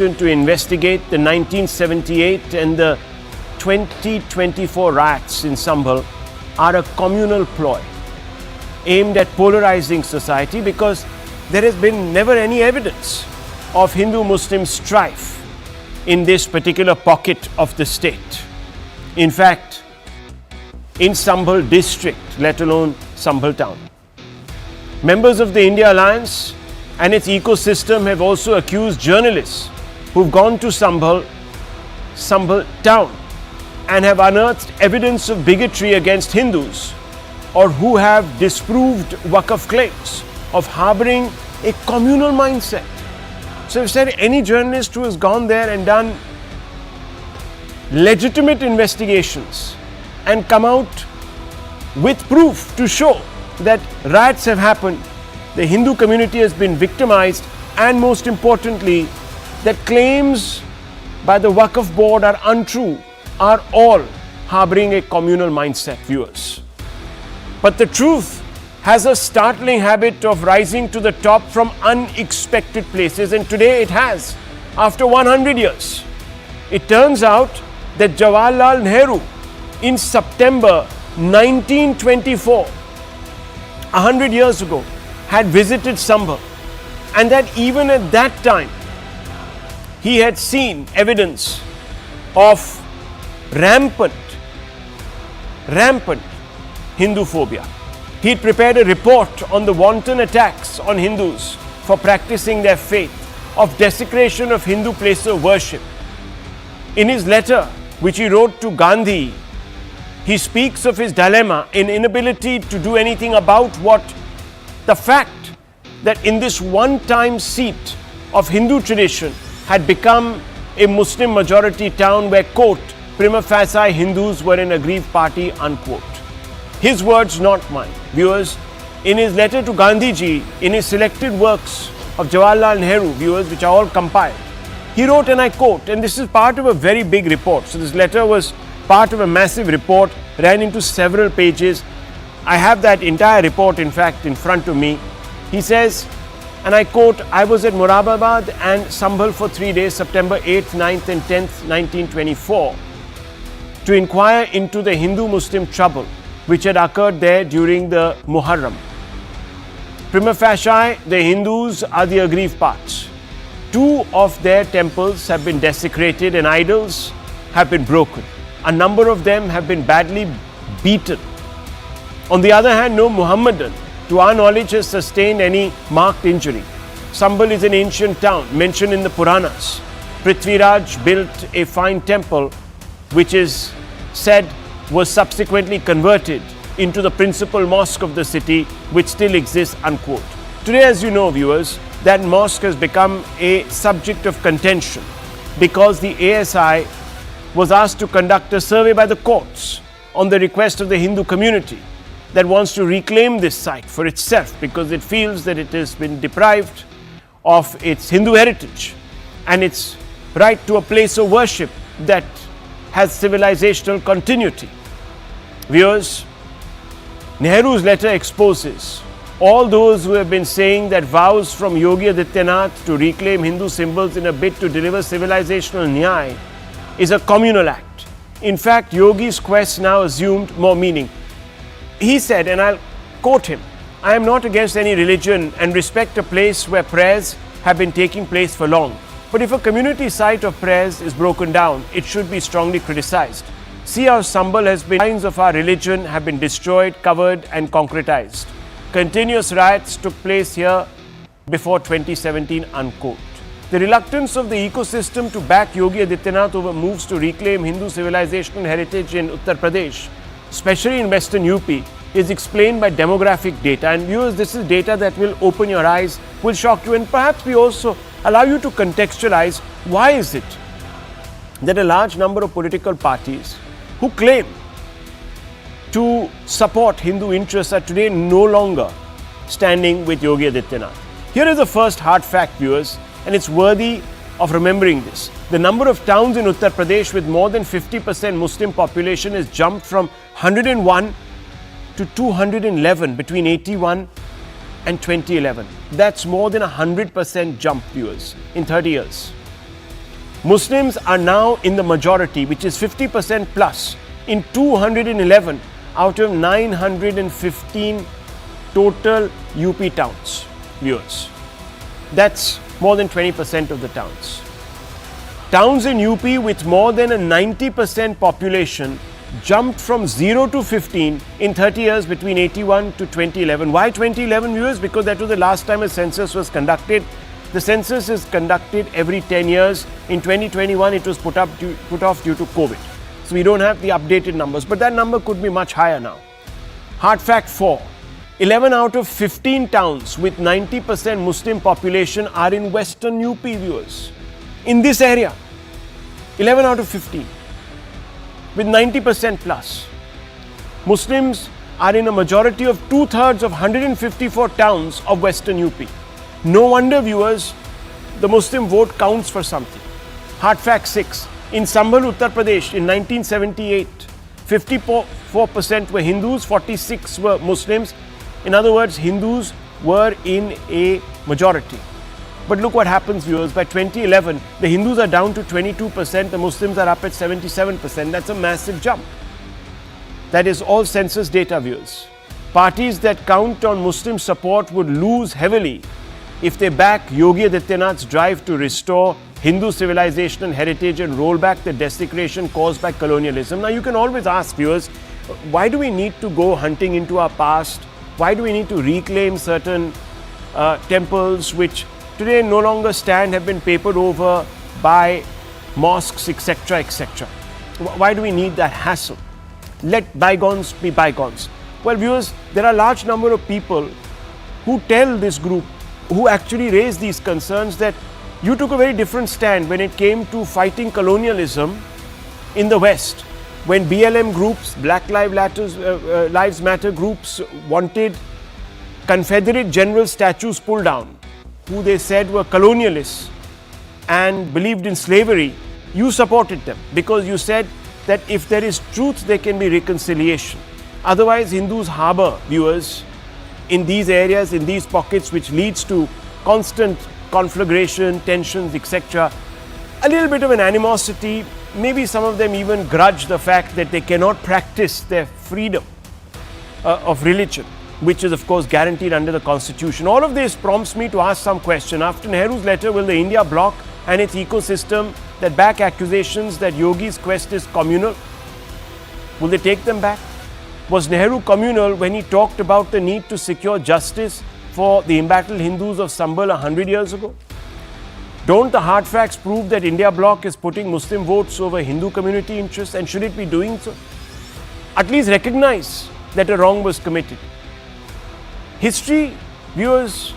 to investigate the 1978 and the 2024 riots in Sambhal are a communal ploy aimed at polarizing society, because there has been never any evidence of Hindu-Muslim strife in this particular pocket of the state. In fact, in Sambhal district, let alone Sambhal town. Members of the India Alliance and its ecosystem have also accused journalists who've gone to Sambhal town and have unearthed evidence of bigotry against Hindus, or who have disproved Waqf claims of harboring a communal mindset. So if said any journalist who has gone there and done legitimate investigations and come out with proof to show that riots have happened, the Hindu community has been victimized, and most importantly, that claims by the Waqf board are untrue, are all harboring a communal mindset, viewers. But the truth has a startling habit of rising to the top from unexpected places, and today it has, after 100 years. It turns out that Jawaharlal Nehru in September 1924, 100 years ago, had visited Sambhal, and that even at that time he had seen evidence of rampant Hindu phobia. He had prepared a report on the wanton attacks on Hindus for practicing their faith, of desecration of Hindu places of worship. In his letter, which he wrote to Gandhi, he speaks of his dilemma in inability to do anything about the fact that in this one-time seat of Hindu tradition had become a Muslim majority town where, quote, prima facie Hindus were an aggrieved party, unquote. His words, not mine. Viewers, in his letter to Gandhiji, in his selected works of Jawaharlal Nehru, viewers, which are all compiled, he wrote, and I quote, and this is part of a very big report. So this letter was part of a massive report, ran into several pages. I have that entire report, in fact, in front of me. He says, and I quote, I was at Moradabad and Sambhal for 3 days, September 8th, 9th and 10th, 1924, to inquire into the Hindu-Muslim trouble which had occurred there during the Muharram. Prima facie, the Hindus are the aggrieved parts. 2 of their temples have been desecrated and idols have been broken. A number of them have been badly beaten. On the other hand, no Muhammadan, to our knowledge, has sustained any marked injury. Sambhal is an ancient town mentioned in the Puranas. Prithviraj built a fine temple which is said was subsequently converted into the principal mosque of the city, which still exists, unquote. Today, as you know, viewers, that mosque has become a subject of contention because the ASI was asked to conduct a survey by the courts on the request of the Hindu community that wants to reclaim this site for itself because it feels that it has been deprived of its Hindu heritage and its right to a place of worship that has civilizational continuity. Viewers, Nehru's letter exposes all those who have been saying that vows from Yogi Adityanath to reclaim Hindu symbols in a bid to deliver civilizational nyaya is a communal act. In fact, Yogi's quest now assumed more meaning. He said, and I'll quote him, I am not against any religion and respect a place where prayers have been taking place for long. But if a community site of prayers is broken down, it should be strongly criticized. See how Sambhal has been, signs of our religion have been destroyed, covered and concretized. Continuous riots took place here before 2017, unquote. The reluctance of the ecosystem to back Yogi Adityanath over moves to reclaim Hindu civilizational heritage in Uttar Pradesh, especially in western UP, is explained by demographic data. And viewers, this is data that will open your eyes, will shock you, and perhaps we also allow you to contextualize why is it that a large number of political parties who claim to support Hindu interests are today no longer standing with Yogi Adityanath. Here is the first hard fact, viewers, and it's worthy of remembering this. The number of towns in Uttar Pradesh with more than 50% Muslim population has jumped from 101 to 211 between 81 and 2011. That's more than 100% jump, viewers, in 30 years. Muslims are now in the majority, which is 50% plus, in 211 out of 915 total UP towns, viewers. That's more than 20% of the towns. Towns in UP with more than a 90% population jumped from 0 to 15 in 30 years between 81 to 2011. Why 2011, viewers? Because that was the last time a census was conducted. The census is conducted every 10 years. In 2021, it was put off due to COVID. So we don't have the updated numbers, but that number could be much higher now. Hard fact 4. 11 out of 15 towns with 90% Muslim population are in Western UP, viewers. In this area, 11 out of 15 with 90% plus. Muslims are in a majority of 2/3 of 154 towns of Western UP. No wonder, viewers, the Muslim vote counts for something. Hard fact 6. In Sambhal, Uttar Pradesh in 1978, 54% were Hindus, 46 were Muslims. In other words, Hindus were in a majority. But look what happens, viewers. By 2011, the Hindus are down to 22%, the Muslims are up at 77%. That's a massive jump. That is all census data, viewers. Parties that count on Muslim support would lose heavily if they back Yogi Adityanath's drive to restore Hindu civilization and heritage and roll back the desecration caused by colonialism. Now, you can always ask, viewers, why do we need to go hunting into our past? Why do we need to reclaim certain temples which today no longer stand, have been papered over by mosques, etc., etc.? Why do we need that hassle? Let bygones be bygones. Well, viewers, there are a large number of people who tell this group, who actually raise these concerns, that you took a very different stand when it came to fighting colonialism in the West. When BLM groups, Black Lives Matter groups wanted Confederate general statues pulled down, who they said were colonialists and believed in slavery, you supported them because you said that if there is truth, there can be reconciliation. Otherwise, Hindus harbor, viewers, in these areas, in these pockets, which leads to constant conflagration, tensions, etc. A little bit of an animosity. Maybe some of them even grudge the fact that they cannot practice their freedom of religion, which is of course guaranteed under the constitution. All of this prompts me to ask some question. After Nehru's letter, will the India bloc and its ecosystem that back accusations that Yogi's quest is communal, will they take them back? Was Nehru communal when he talked about the need to secure justice for the embattled Hindus of Sambhal 100 years ago? Don't the hard facts prove that India bloc is putting Muslim votes over Hindu community interests, and should it be doing so? At least recognize that a wrong was committed. History, viewers,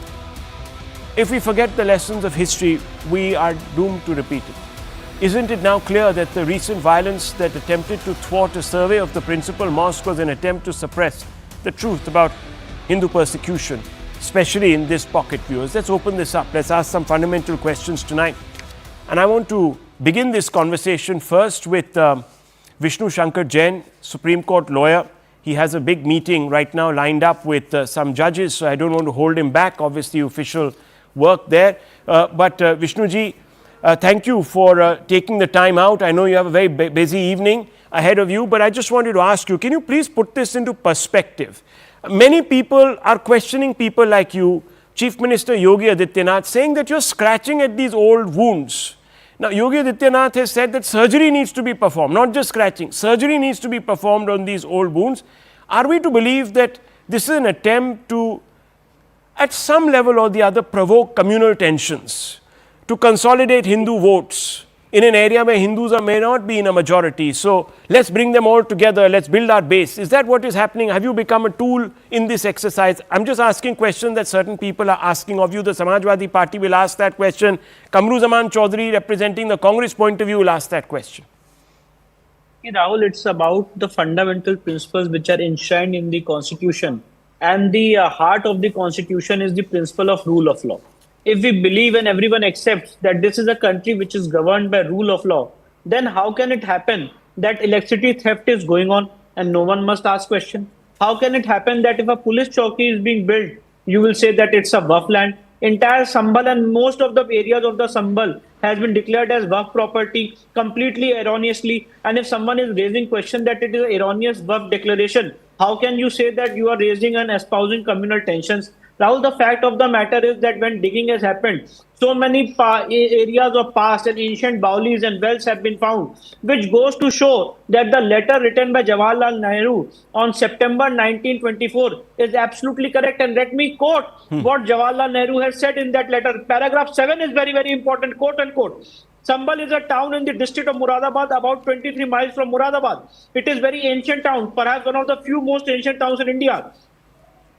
if we forget the lessons of history, we are doomed to repeat it. Isn't it now clear that the recent violence that attempted to thwart a survey of the principal mosque was an attempt to suppress the truth about Hindu persecution, especially in this pocket, viewers? Let's open this up. Let's ask some fundamental questions tonight. And I want to begin this conversation first with Vishnu Shankar Jain, Supreme Court lawyer. He has a big meeting right now lined up with some judges, so I don't want to hold him back, obviously official work there. But Vishnuji, thank you for taking the time out. I know you have a very busy evening ahead of you, but I just wanted to ask you, can you please put this into perspective? Many people are questioning people like you, Chief Minister Yogi Adityanath, saying that you're scratching at these old wounds. Now, Yogi Adityanath has said that surgery needs to be performed, not just scratching. Surgery needs to be performed on these old wounds. Are we to believe that this is an attempt to, at some level or the other, provoke communal tensions, to consolidate Hindu votes in an area where Hindus may not be in a majority? So let's bring them all together, let's build our base. Is that what is happening? Have you become a tool in this exercise? I'm just asking questions that certain people are asking of you. The Samajwadi Party will ask that question. Kamru Zaman Chaudhary, representing the Congress point of view, will ask that question. Rahul, it's about the fundamental principles which are enshrined in the Constitution. And the heart of the Constitution is the principle of rule of law. If we believe and everyone accepts that this is a country which is governed by rule of law, then how can it happen that electricity theft is going on and no one must ask question? How can it happen that if a police chowki is being built, you will say that it's a rough land? Entire Sambhal and most of the areas of the Sambhal has been declared as Waqf property completely erroneously. And if someone is raising question that it is an erroneous Waqf declaration, how can you say that you are raising and espousing communal tensions? Rahul, the fact of the matter is that when digging has happened, so many areas of past and ancient baulis and wells have been found, which goes to show that the letter written by Jawaharlal Nehru on September 1924 is absolutely correct. And let me quote what Jawaharlal Nehru has said in that letter. Paragraph 7 is very, very important, quote unquote. Sambhal is a town in the district of Muradabad, about 23 miles from Muradabad. It is very ancient town, perhaps one of the few most ancient towns in India.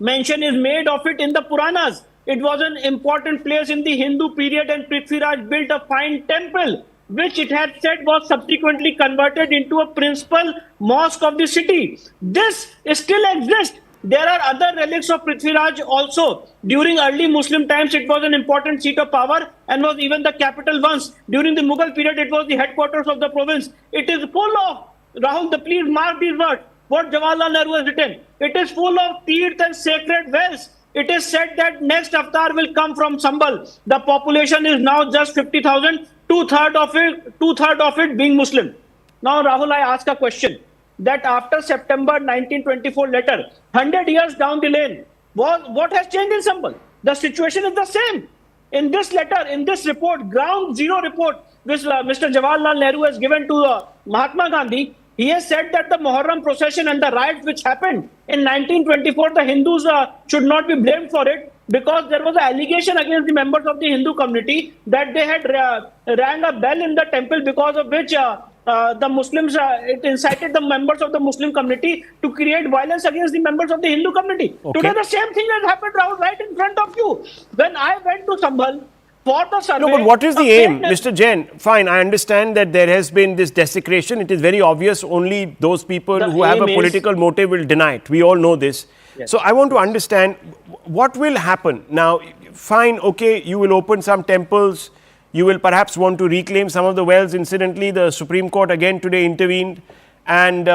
Mention is made of it in the Puranas. It was an important place in the Hindu period, and Prithviraj built a fine temple, which it had said was subsequently converted into a principal mosque of the city. This still exists. There are other relics of Prithviraj also. During early Muslim times, it was an important seat of power and was even the capital once. During the Mughal period, it was the headquarters of the province. It is full of, Rahul, please mark these words, what Jawaharlal Nehru has written. It is full of teeth and sacred wells. It is said that next avatar will come from Sambhal. The population is now just 50,000, two-thirds of it being Muslim. Now, Rahul, I ask a question that after September 1924 letter, 100 years down the lane, what has changed in Sambhal? The situation is the same. In this letter, in this report, ground zero report, which Mr. Jawaharlal Nehru has given to Mahatma Gandhi, he has said that the Muharram procession and the riots which happened in 1924, the Hindus should not be blamed for it, because there was an allegation against the members of the Hindu community that they had rang a bell in the temple, because of which the Muslims, it incited the members of the Muslim community to create violence against the members of the Hindu community. Okay. Today, the same thing has happened, Rahul, right in front of you. When I went to Sambhal for the survey... No, but what is the aim, Mr. Jain? Fine, I understand that there has been this desecration. It is very obvious only those people who have a political motive will deny it. We all know this. Yes. So I want to understand what will happen. Now, fine, okay, you will open some temples. You will perhaps want to reclaim some of the wells. Incidentally, the Supreme Court again today intervened and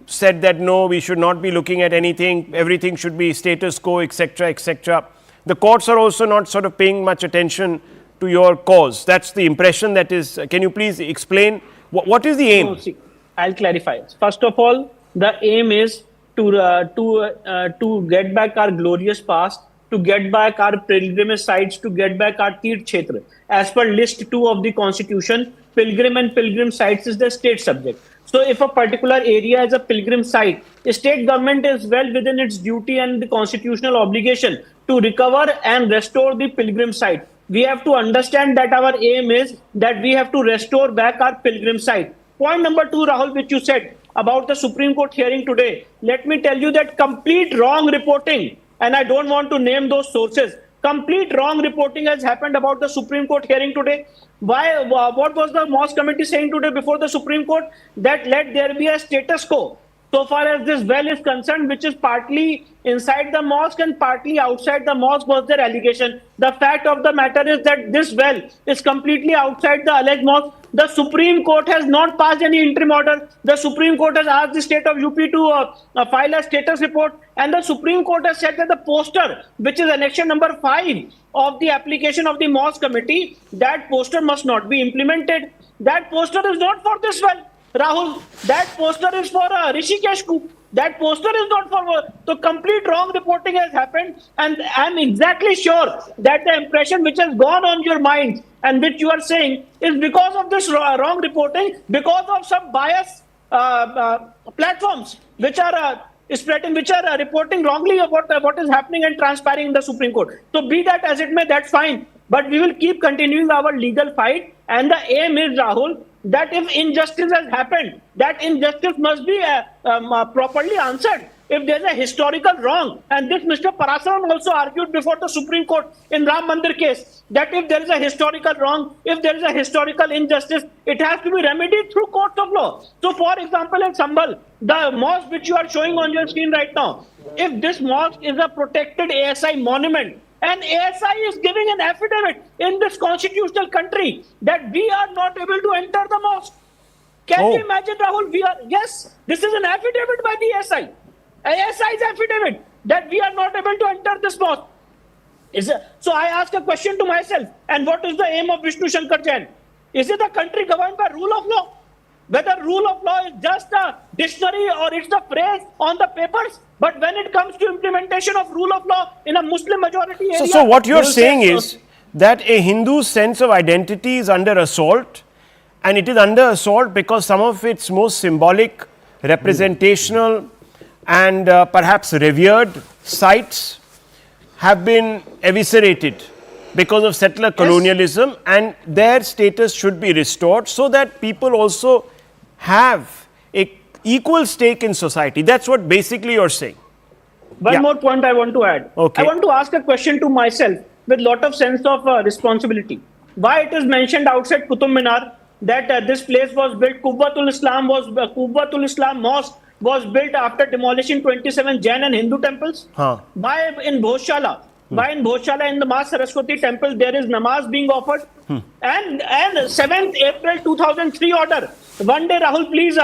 said that no, we should not be looking at anything. Everything should be status quo, etc., etc. The courts are also not sort of paying much attention to your cause. That's the impression that is. Can you please explain what is the aim? No, see, I'll clarify. First of all, the aim is to get back our glorious past, to get back our pilgrimage sites, to get back our Tirth Kshetra. As per list 2 of the constitution, pilgrim and pilgrim sites is the state subject. So if a particular area is a pilgrim site, the state government is well within its duty and the constitutional obligation to recover and restore the pilgrim site. We have to understand that our aim is that we have to restore back our pilgrim site. Point number 2, Rahul, which you said about the Supreme Court hearing today. Let me tell you that complete wrong reporting, and I don't want to name those sources, complete wrong reporting has happened about the Supreme Court hearing today. Why? What was the Mosque Committee saying today before the Supreme Court? That let there be a status quo so far as this well is concerned, which is partly inside the mosque and partly outside the mosque, was their allegation. The fact of the matter is that this well is completely outside the alleged mosque. The Supreme Court has not passed any interim order. The Supreme Court has asked the state of UP to file a status report, and the Supreme Court has said that the poster, which is annexure number 5 of the application of the Mosque Committee, that poster must not be implemented. That poster is not for this well, Rahul. That poster is for Rishikesh Coup. That poster is not for... So complete wrong reporting has happened, and I'm exactly sure that the impression which has gone on your mind and which you are saying is because of this wrong reporting, because of some bias platforms which are spreading, which are reporting wrongly about what is happening and transpiring in the Supreme Court. So be that as it may, that's fine. But we will keep continuing our legal fight, and the aim is, Rahul, that if injustice has happened, that injustice must be properly answered. If there is a historical wrong, and this Mr. Parasaram also argued before the Supreme Court in Ram Mandir case, that if there is a historical wrong, if there is a historical injustice, it has to be remedied through courts of law. So, for example, in Sambhal, the mosque which you are showing on your screen right now, if this mosque is a protected ASI monument, and ASI is giving an affidavit in this constitutional country that we are not able to enter the mosque. Can you imagine, Rahul? Yes, this is an affidavit by the ASI. ASI's affidavit that we are not able to enter this mosque. So I ask a question to myself, and what is the aim of Vishnu Shankar Jain? Is it a country governed by rule of law? Whether rule of law is just a dictionary or it's a phrase on the papers, but when it comes to implementation of rule of law in a Muslim majority area. So what you're saying is that a Hindu's sense of identity is under assault, and it is under assault because some of its most symbolic, representational and perhaps revered sites have been eviscerated because of settler colonialism, and their status should be restored so that people also have a equal stake in society. That's what basically you're saying. One more point I want to add. Okay. I want to ask a question to myself with lot of sense of responsibility. Why it is mentioned outside Qutub Minar that this place was built, Qubbatul Islam Mosque was built after demolishing 27 Jain and Hindu temples? Why in Bhojshala? Why in Bhojshala in the Ma Saraswati temple there is namaz being offered? And 7th April 2003 order. One day, Rahul, please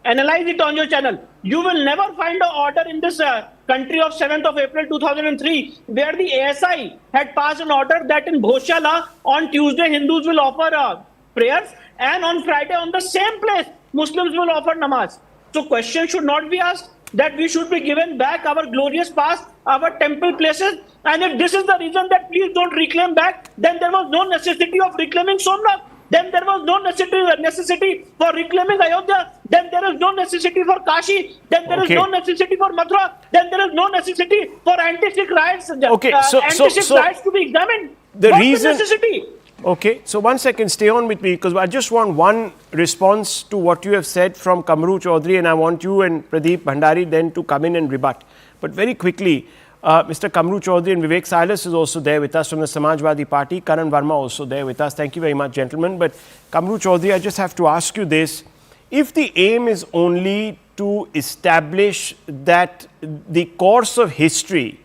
analyze it on your channel. You will never find an order in this country of 7th of April 2003 where the ASI had passed an order that in Bhojshala on Tuesday Hindus will offer prayers, and on Friday on the same place Muslims will offer namaz. So question should not be asked that we should be given back our glorious past, our temple places, and if this is the reason that please don't reclaim back, then there was no necessity of reclaiming Somnath. Then there was no necessity for reclaiming Ayodhya. Then there is no necessity for Kashi. Then there is no necessity for Mathura. Then there is no necessity for anti-Sikh riots. Anti-Sikh riots to be examined. The reason. Necessity? Okay, so 1 second, stay on with me because I just want one response to what you have said from Kamru Chaudhary, and I want you and Pradeep Bhandari then to come in and rebut. But very quickly, Mr. Kamru Chaudhary and Vivek Silas is also there with us from the Samajwadi Party. Karan Verma also there with us. Thank you very much, gentlemen. But Kamru Chaudhary, I just have to ask you this. If the aim is only to establish that the course of history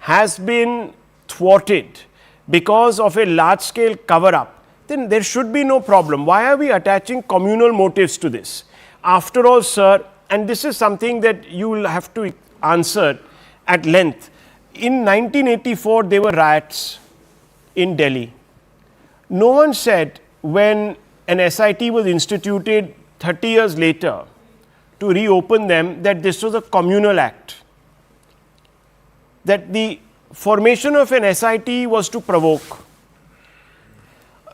has been thwarted because of a large-scale cover-up, then there should be no problem. Why are we attaching communal motives to this? After all, sir, and this is something that you will have to answer at length. In 1984, there were riots in Delhi. No one said when an SIT was instituted 30 years later to reopen them that this was a communal act, that the formation of an SIT was to provoke.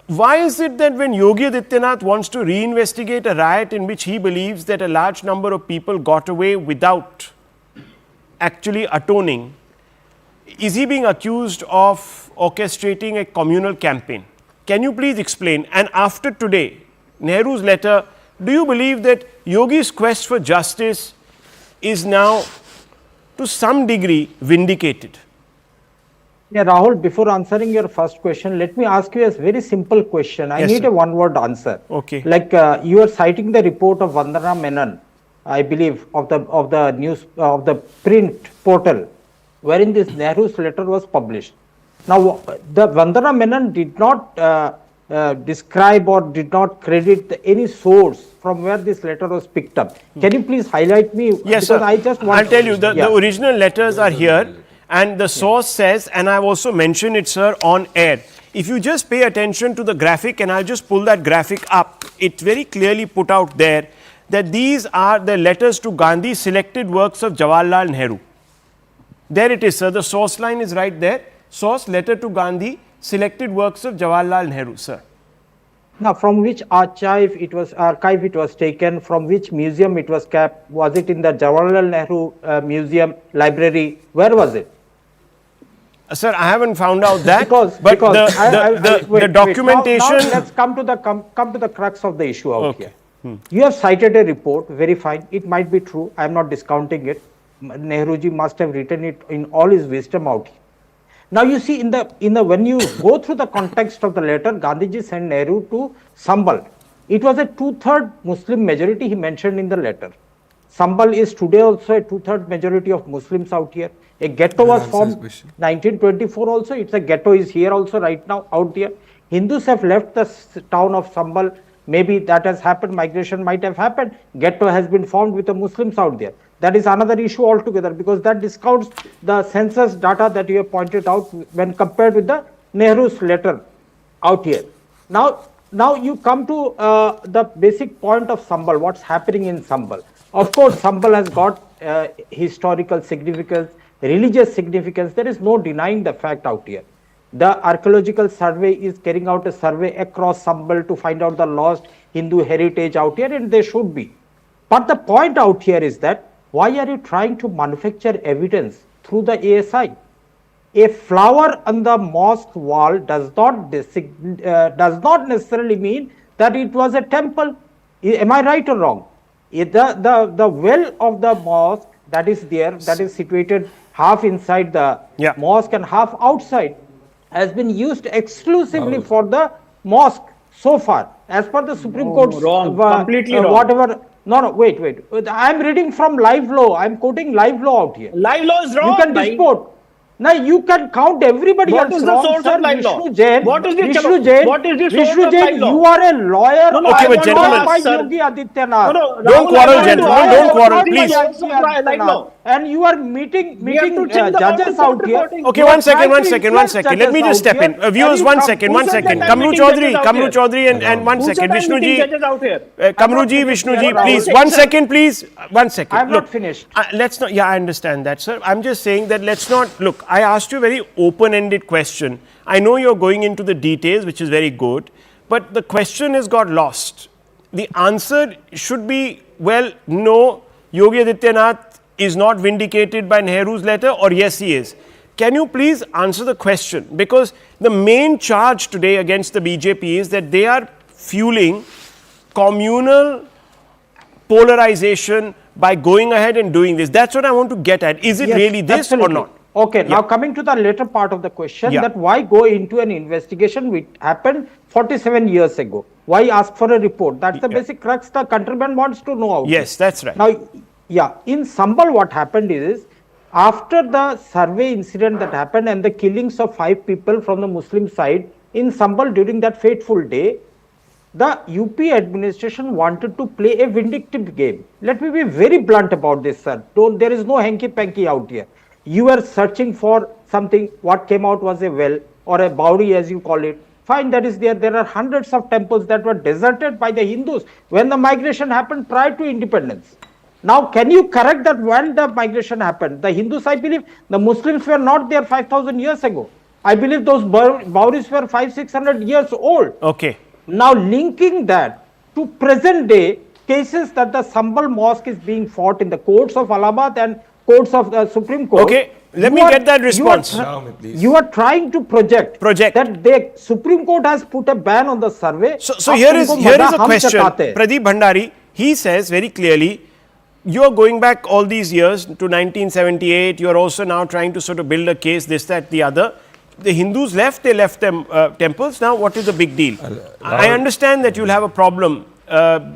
Why is it that when Yogi Adityanath wants to reinvestigate a riot in which he believes that a large number of people got away without actually atoning, is he being accused of orchestrating a communal campaign? Can you please explain? And after today, Nehru's letter, do you believe that Yogi's quest for justice is now to some degree vindicated? Yeah, Rahul, before answering your first question, let me ask you a very simple question. I need a one-word answer. Okay. Like you are citing the report of Vandana Menon, I believe, of the print portal, wherein this Nehru's letter was published. Now, the Vandana Menon did not describe or did not credit any source from where this letter was picked up. Can you please highlight me? Yes, because sir. I just want I'll tell you, the original letters are here. And the source says, and I've also mentioned it, sir, on air. If you just pay attention to the graphic, and I'll just pull that graphic up, it's very clearly put out there that these are the letters to Gandhi, selected works of Jawaharlal Nehru. There it is, sir. The source line is right there. Source, letter to Gandhi, selected works of Jawaharlal Nehru, sir. Now, from which archive it was taken, from which museum it was kept? Was it in the Jawaharlal Nehru Museum library? Where was it? Sir, I haven't found out that. because the documentation. Now let's come to the crux of the issue out here. You have cited a report, very fine. It might be true. I am not discounting it. Nehruji must have written it in all his wisdom out here. Now you see, when you go through the context of the letter, Gandhiji sent Nehru to Sambhal. It was a 2/3 Muslim majority he mentioned in the letter. Sambhal is today also a 2/3 majority of Muslims out here. A ghetto was formed 1924 also. It's a ghetto is here also right now out here. Hindus have left the town of Sambhal. Maybe that has happened. Migration might have happened. Ghetto has been formed with the Muslims out there. That is another issue altogether because that discounts the census data that you have pointed out when compared with the Nehru's letter out here. Now, now you come to the basic point of Sambhal, what's happening in Sambhal. Of course, Sambhal has got historical significance, religious significance. There is no denying the fact out here. The archaeological survey is carrying out a survey across Sambhal to find out the lost Hindu heritage out here, and they should be. But the point out here is that why are you trying to manufacture evidence through the ASI? A flower on the mosque wall does not necessarily mean that it was a temple. Am I right or wrong? The well of the mosque that is there, that is situated half inside the mosque and half outside, has been used exclusively for the mosque so far, as per the Supreme Court's completely wrong. whatever. No, wait. I am reading from live law. I am quoting live law out here. Live law is wrong. You can dispute. Now you can count everybody else. What is the source of live law? Jain, what is the Vishnu Jain, what is the source Vishnu of Jain, live law? you are a lawyer. No, Okay, but gentlemen, Yogi Adityanath. Don't quarrel, gentlemen. Don't quarrel, please. And you are meeting to check the judges court out here. reporting. Okay, You are one second. trying to influence Let me judges just step out in. here. Viewers, And one you second. who said that Kamru meeting judges out Chaudhary and one Who second. said I'm Vishnu meeting ji. judges out here? Kamru ji, Vishnu ji, Rahul, please. sir. 1 second, please. 1 second. I am not finished. Let's not. Yeah, I understand that, sir. I'm just saying that let's not. Look, I asked you a very open-ended question. I know you're going into the details, which is very good, but the question has got lost. The answer should be, well, no, Yogi Adityanath is not vindicated by Nehru's letter, or yes, he is. Can you please answer the question? Because the main charge today against the BJP is that they are fueling communal polarization by going ahead and doing this. That's what I want to get at. Is it Yes, really this absolutely. or not? Okay, now coming to the later part of the question, Yeah. that why go into an investigation which happened 47 years ago? Why ask for a report? That's the basic crux the countryman wants to know out. Yes, that's right. Now, in Sambhal what happened is, after the survey incident that happened and the killings of 5 people from the Muslim side in Sambhal during that fateful day, the UP administration wanted to play a vindictive game. Let me be very blunt about this, sir. There is no hanky-panky out here. You were searching for something, what came out was a well or a Bauri as you call it. Fine, that is there. There are hundreds of temples that were deserted by the Hindus when the migration happened prior to independence. Now, can you correct that when the migration happened? The Hindus, I believe, the Muslims were not there 5,000 years ago. I believe those Bauris were 500-600 years old. Okay. Now, linking that to present day cases that the Sambhal mosque is being fought in the courts of Allahabad and courts of the Supreme Court. Okay, let me get that response. You are trying to project that the Supreme Court has put a ban on the survey. So here is a question. Pradeep Bhandari, he says very clearly, you are going back all these years to 1978. You are also now trying to sort of build a case, this, that, the other. The Hindus left, they left them temples. Now, what is the big deal? I understand that you'll have a problem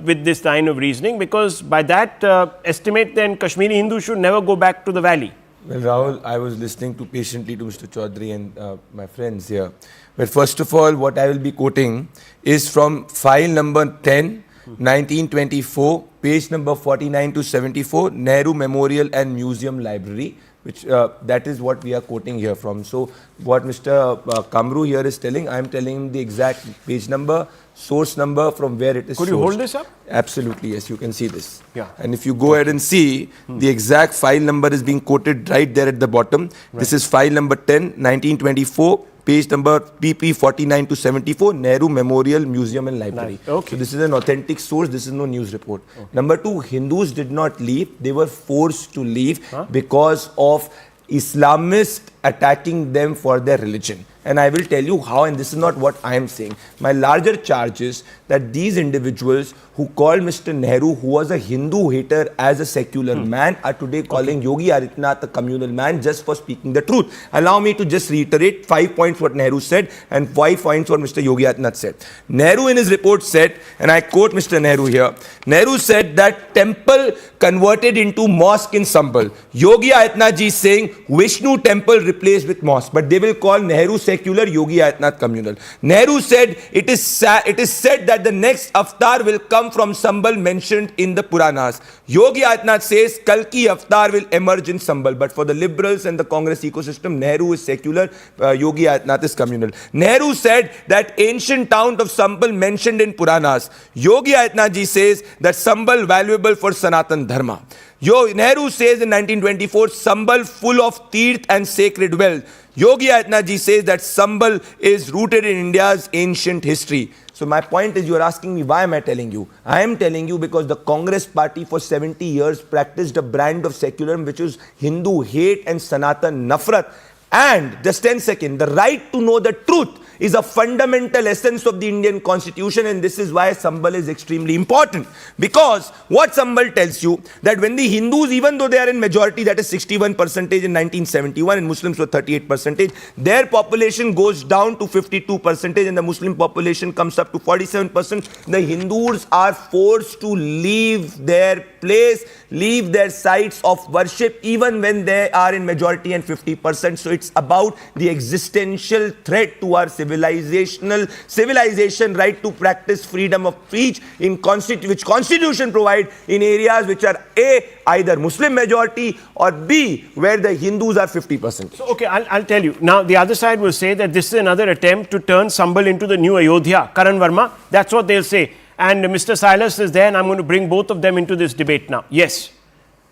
with this line of reasoning, because by that estimate, then Kashmiri Hindus should never go back to the valley. Well, Rahul, I was listening patiently to Mr. Chaudhary and my friends here. But first of all, what I will be quoting is from file number 10, 1924, page number 49 to 74, Nehru Memorial and Museum Library, which that is what we are quoting here from. So what Mr. Kamru here is telling, I am telling him the exact page number, source number from where it is. Could you hold this up? Absolutely, yes, you can see this. Yeah. And if you go ahead and see, the exact file number is being quoted right there at the bottom. Right. This is file number 10, 1924, page number PP 49 to 74, Nehru Memorial Museum and Library. Okay. So this is an authentic source, this is no news report. Okay. Number 2, Hindus did not leave, they were forced to leave because of Islamists attacking them for their religion. And I will tell you how, and this is not what I am saying. My larger charge is that these individuals who called Mr. Nehru, who was a Hindu hater, as a secular man, are today calling Yogi Adityanath a communal man just for speaking the truth. Allow me to just reiterate 5 points what Nehru said and 5 points what Mr. Yogi Adityanath said. Nehru in his report said, and I quote Mr. Nehru here, Nehru said that temple converted into mosque in Sambhal. Yogi Adityanath ji is saying Vishnu temple replaced with mosque, but they will call Nehru secular, Yogi Adityanath communal. Nehru said it is said that the next avatar will come from Sambhal mentioned in the Puranas. Yogi Adityanath says Kalki avatar will emerge in Sambhal. But for the liberals and the Congress ecosystem, Nehru is secular, Yogi Adityanath is communal. Nehru said that ancient town of Sambhal mentioned in Puranas. Yogi Adityanath ji says that Sambhal valuable for Sanatan Dharma. Nehru says in 1924, Sambhal full of teeth and sacred wealth. Yogi Adityanath ji says that Sambhal is rooted in India's ancient history. So my point is, you are asking me, why am I telling you? I am telling you because the Congress party for 70 years practiced a brand of secularism which is Hindu hate and Sanatan nafrat. And just 10 seconds, the right to know the truth is a fundamental essence of the Indian constitution, and this is why Sambhal is extremely important. Because what Sambhal tells you, that when the Hindus, even though they are in majority, that is 61% in 1971 and Muslims were 38%, their population goes down to 52% and the Muslim population comes up to 47%. The Hindus are forced to leave their place, leave their sites of worship, even when they are in majority and 50%. So it's about the existential threat to our civilization right to practice freedom of speech in which constitution provide in areas which are A, either Muslim majority, or B, where the Hindus are 50%. So, okay, I'll tell you. Now, the other side will say that this is another attempt to turn Sambhal into the new Ayodhya. Karan Verma, that's what they'll say. And Mr. Silas is there, and I'm going to bring both of them into this debate now. Yes.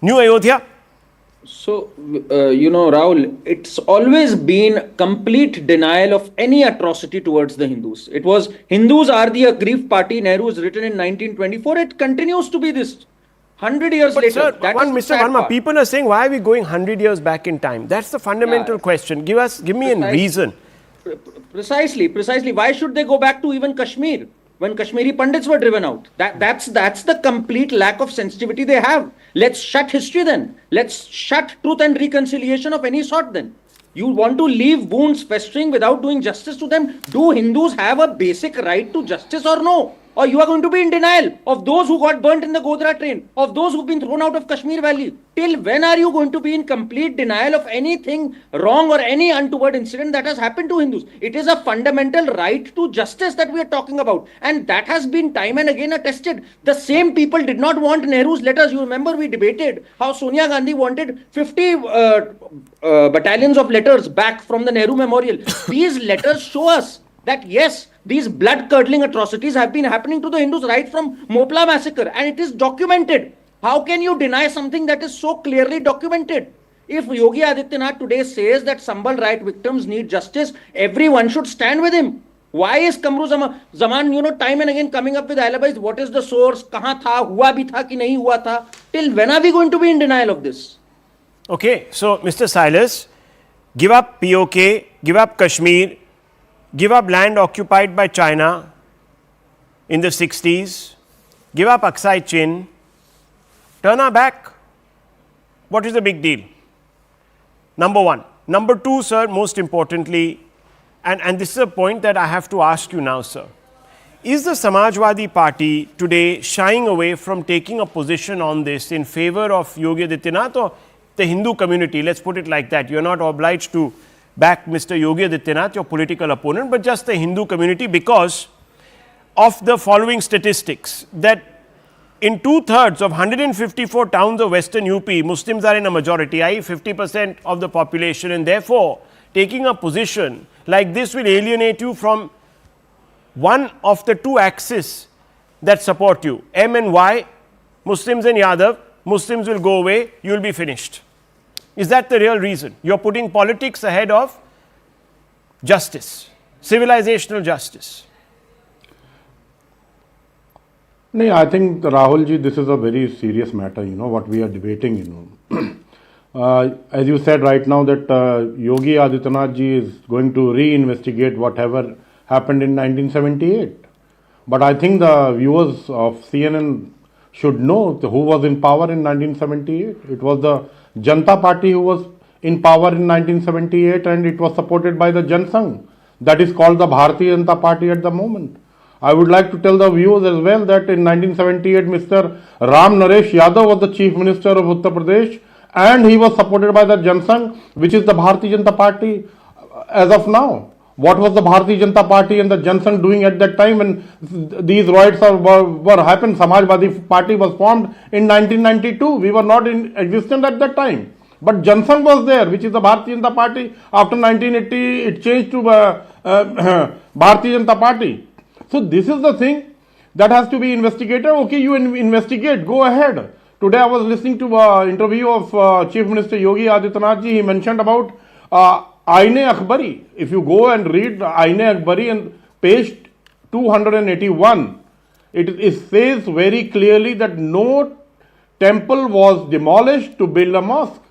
New Ayodhya? So, Rahul, it's always been complete denial of any atrocity towards the Hindus. It was, Hindus are the aggrieved party. Nehru is written in 1924. It continues to be this 100 years later. Sir, Mr. Verma, people are saying, why are we going 100 years back in time? That's the fundamental question. Give me a reason. Precisely. Why should they go back to even Kashmir when Kashmiri Pandits were driven out? That's the complete lack of sensitivity they have. Let's shut history then. Let's shut truth and reconciliation of any sort then. You want to leave wounds festering without doing justice to them? Do Hindus have a basic right to justice or no? Or you are going to be in denial of those who got burnt in the Godhra train, of those who've been thrown out of Kashmir Valley? Till when are you going to be in complete denial of anything wrong or any untoward incident that has happened to Hindus? It is a fundamental right to justice that we are talking about. And that has been time and again attested. The same people did not want Nehru's letters. You remember we debated how Sonia Gandhi wanted 50 battalions of letters back from the Nehru Memorial. These letters show us that yes, these blood-curdling atrocities have been happening to the Hindus right from Mopla massacre, and it is documented. How can you deny something that is so clearly documented? If Yogi Adityanath today says that Sambhal right victims need justice, everyone should stand with him. Why is Kamru Zaman, time and again coming up with alibis? What is the source? Kahan tha? Hua bhi tha ki nahi hua tha? Till when are we going to be in denial of this? Okay, so Mr. Silas, give up POK, give up Kashmir, give up land occupied by China in the 60s, give up Aksai Chin, turn our back. What is the big deal? Number one. Number two, sir, most importantly, and this is a point that I have to ask you now, sir. Is the Samajwadi Party today shying away from taking a position on this in favor of Yogi Adityanath or the Hindu community? Let's put it like that. You're not obliged to back Mr. Yogi Adityanath, your political opponent, but just the Hindu community, because of the following statistics, that in 2/3 of 154 towns of Western UP, Muslims are in a majority, i.e. 50% of the population, and therefore taking a position like this will alienate you from one of the two axes that support you, M and Y, Muslims and Yadav. Muslims will go away, you will be finished. Is that the real reason? You're putting politics ahead of justice, civilizational justice. No, I think, Rahul ji, this is a very serious matter, what we are debating, as you said right now that Yogi Adityanath ji is going to reinvestigate whatever happened in 1978. But I think the viewers of CNN should know who was in power in 1978. It was the Janata Party who was in power in 1978, and it was supported by the Jan Sangh. That is called the Bharatiya Janata Party at the moment. I would like to tell the viewers as well that in 1978, Mr. Ram Naresh Yadav was the Chief Minister of Uttar Pradesh, and he was supported by the Jan Sangh, which is the Bharatiya Janata Party as of now. What was the Bharatiya Janata Party and the Jansan doing at that time when these riots were happened? Samajwadi Party was formed in 1992. We were not in existence at that time. But Jansan was there, which is the Bharatiya Janata Party. After 1980, it changed to Bharatiya Janata Party. So this is the thing that has to be investigated. Okay, you investigate, go ahead. Today I was listening to an interview of Chief Minister Yogi Adityanath ji. He mentioned about Aine Akbari. If you go and read Aine Akbari and page 281, it says very clearly that no temple was demolished to build a mosque.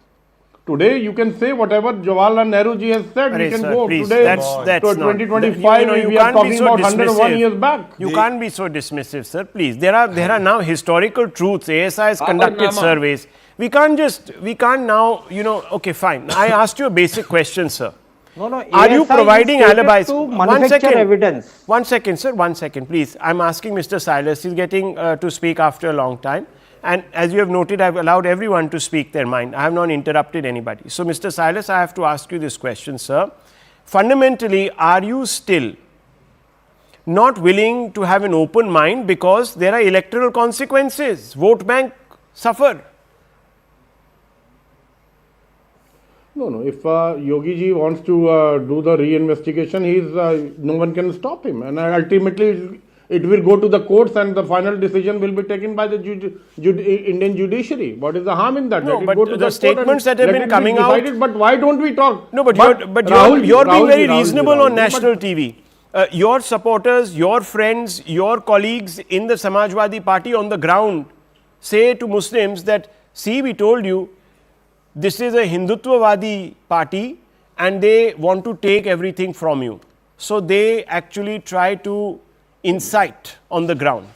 Today you can say whatever Jawaharlal Nehru ji has said. We can sir, go please, today that's to not, 2025. We are talking about 101 years back. You can't be so dismissive, sir. Please, there are now historical truths. ASI has conducted surveys. We can't now, okay, fine. I asked you a basic question, sir. No, Are you providing alibis? To manufacture evidence. 1 second, sir. 1 second, please. I'm asking Mr. Silas. He's getting to speak after a long time. And as you have noted, I've allowed everyone to speak their mind. I have not interrupted anybody. So, Mr. Silas, I have to ask you this question, sir. Fundamentally, are you still not willing to have an open mind because there are electoral consequences? Vote bank suffer. No. If Yogi ji wants to do the reinvestigation, no one can stop him. And ultimately, it will go to the courts and the final decision will be taken by the Indian judiciary. What is the harm in that? No, Let but it go to the statements that have been coming out. But why don't we talk? No, but you're being very reasonable on national TV. Your supporters, your friends, your colleagues in the Samajwadi Party on the ground say to Muslims that, see, we told you, this is a Hindutvavadi party and they want to take everything from you. So they actually try to incite on the ground.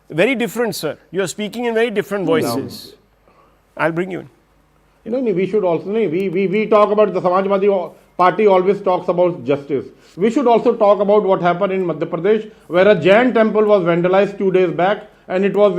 Very different, sir. You are speaking in very different voices. I'll bring you in. We should also, we talk about the Samajwadi Party always talks about justice. We should also talk about what happened in Madhya Pradesh, where a Jain temple was vandalized 2 days back. And it was,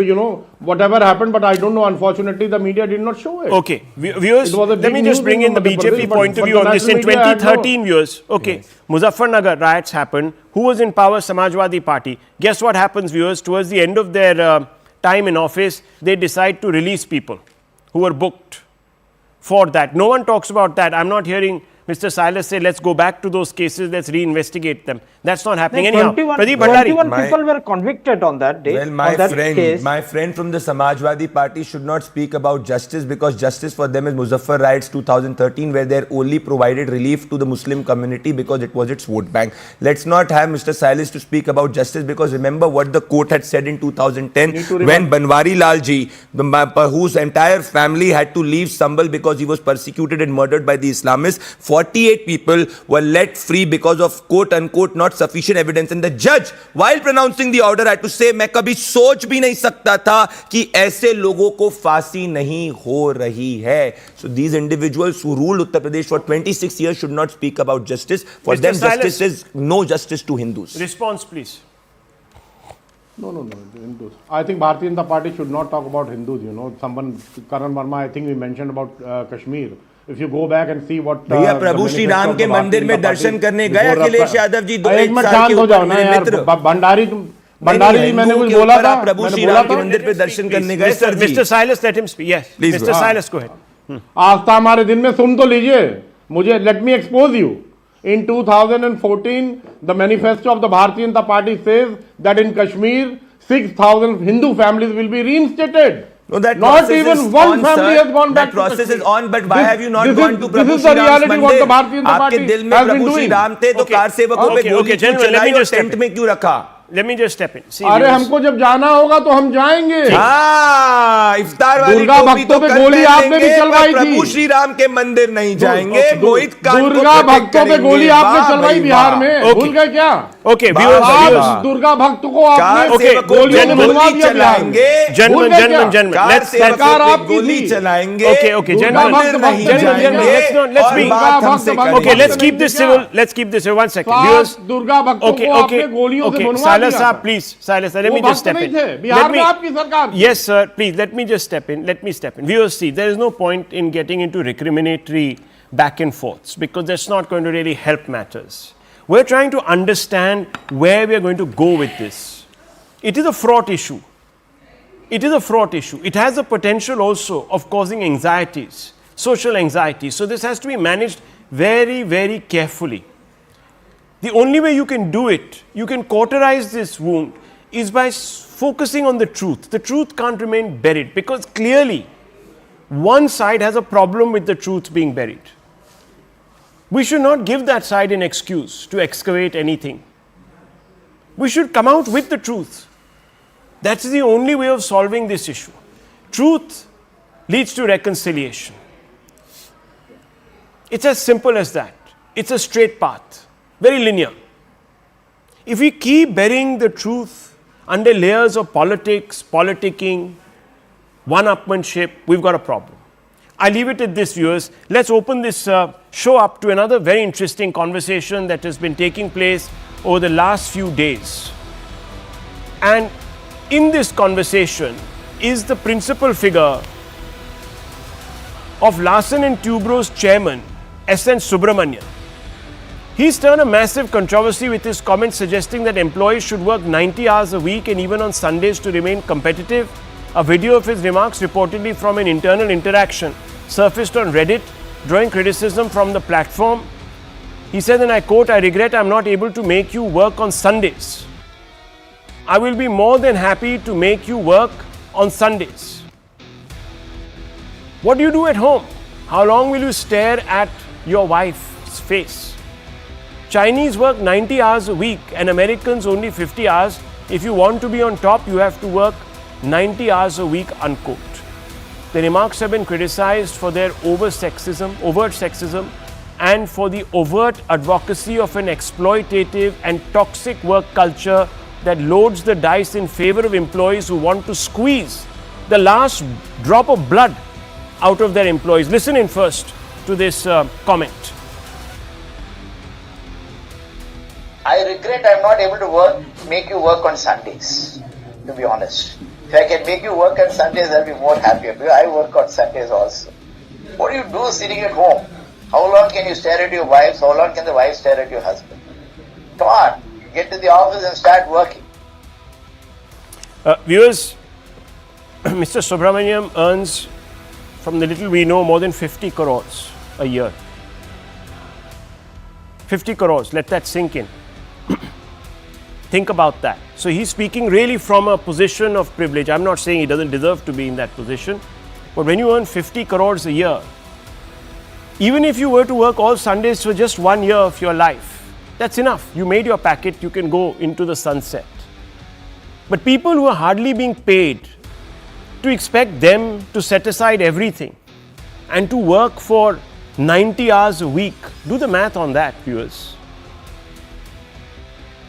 whatever happened, but I don't know, unfortunately, the media did not show it. Okay, viewers, let me just bring in the BJP point of view on this. In 2013, viewers, okay, Muzaffarnagar riots happened. Who was in power? Samajwadi Party. Guess what happens, viewers? Towards the end of their time in office, they decide to release people who were booked for that. No one talks about that. I'm not hearing Mr. Silas say, let's go back to those cases, let's reinvestigate them. That's not happening anyhow. Pradeep Bhandari. 21 people were convicted on that day. Well, my friend from the Samajwadi Party should not speak about justice because justice for them is Muzaffar riots 2013 where they only provided relief to the Muslim community because it was its vote bank. Let's not have Mr. Silas to speak about justice because remember what the court had said in 2010 when Banwari Lal ji, whose entire family had to leave Sambhal because he was persecuted and murdered by the Islamists. 48 people were let free because of quote unquote not sufficient evidence and the judge while pronouncing the order had to say मैं कभी सोच भी नहीं सकता था कि ऐसे लोगों को फांसी नहीं हो रही है. So these individuals who ruled Uttar Pradesh for 26 years should not speak about justice. For them justice is no justice to Hindus. Response please. No, Hindus. I think Bharatiya Janata Party should not talk about Hindus, Someone, Karan Verma, I think we mentioned about Kashmir. If you go back and see what भैया प्रभु श्री राम के मंदिर में दर्शन करने गए अखिलेश यादव जी 2 साल के ऊपर मेरे मित्र भंडारी जी मैंने कुछ बोला था प्रभु श्री राम के मंदिर पे दर्शन करने गए सर जी. Mr. Silas, let him speak. Yes, Mr. Silas, go ahead. आस्था हमारे दिन में सुन तो लीजिए मुझे. Let me expose you. In 2014, the manifesto of the Bharatiya Janata Party says that in Kashmir 6,000 Hindu families will be reinstated. No, that not even one family has gone back. That process is on, but why have you not gone to Prabhu This is the reality what the Bharatiya Janata Party आपके दिल में प्रभु श्री राम थे तो car सेवकों पे गोली क्यों चलाई और टेंट में क्यों रखा? Let me just step in. अरे हमको जब जाना होगा तो हम जाएंगे. हाँ, इफ्तार वाली दुर्गा भक्तों पे गोली आपने भी चलवाई थी. प्रभु श्री राम के मंदिर नहीं जाएंगे. मोहित दुर्गा भक्तों पे गोली आपने चलवाई बिहार में. भूल गए क्या? Okay, viewers. दुर्गा भक्त को आपने गोलियों में बनवा दिया चलाएंगे. Gentlemen. Let's सरकार आपकी गोली चलाएंगे. Okay, gentlemen. Let's be. Okay, let's keep this civil. Let's keep this civil. 1 second. Viewers. Durga भक्तों को आपने गोलियों से बनवा दिया. Silas, please. Silas, let me just step in. Yes, sir. Please, let me just step in. Let me step in. Viewers, see, there is no point in getting into recriminatory back and forths because that's not going to really help matters. We're trying to understand where we are going to go with this. It is a fraught issue. It is a fraught issue. It has the potential also of causing anxieties, social anxieties. So this has to be managed very, very carefully. The only way you can do it, you can cauterize this wound, is by focusing on the truth. The truth can't remain buried because clearly one side has a problem with the truth being buried. We should not give that side an excuse to excavate anything. We should come out with the truth. That's the only way of solving this issue. Truth leads to reconciliation. It's as simple as that. It's a straight path, very linear. If we keep burying the truth under layers of politics, politicking, one-upmanship, we've got a problem. I leave it at this, viewers. Let's open this show up to another very interesting conversation that has been taking place over the last few days. And in this conversation is the principal figure of Larsen and Toubro's chairman, S.N. Subrahmanyan. He's turned a massive controversy with his comments suggesting that employees should work 90 hours a week and even on Sundays to remain competitive. A video of his remarks, reportedly from an internal interaction, surfaced on Reddit, drawing criticism from the platform. He said, and I quote, "I regret I'm not able to make you work on Sundays. I will be more than happy to make you work on Sundays." What do you do at home? How long will you stare at your wife's face? Chinese work 90 hours a week and Americans only 50 hours. If you want to be on top, you have to work 90 hours a week, unquote. The remarks have been criticized for their overt sexism, and for the overt advocacy of an exploitative and toxic work culture that loads the dice in favor of employees who want to squeeze the last drop of blood out of their employees. Listen in first to this comment. I regret I'm not able to make you work on Sundays, to be honest. If I can make you work on Sundays, I'll be more happier. Because I work on Sundays also. What do you do sitting at home? How long can you stare at your wives? How long can the wife stare at your husband? Come on, get to the office and start working. Viewers, Mr. Subrahmanyan earns, from the little we know, more than 50 crores a year. 50 crores, let that sink in. Think about that. So he's speaking really from a position of privilege. I'm not saying he doesn't deserve to be in that position, but when you earn 50 crores a year, even if you were to work all Sundays for just 1 year of your life, that's enough. You made your packet, you can go into the sunset. But people who are hardly being paid, to expect them to set aside everything and to work for 90 hours a week, do the math on that, viewers.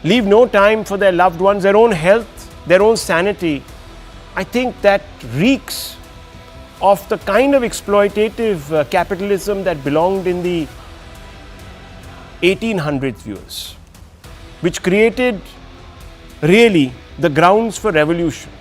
Leave no time for their loved ones, their own health, their own sanity. I think that reeks of the kind of exploitative capitalism that belonged in the 1800s, viewers, which created really the grounds for revolution.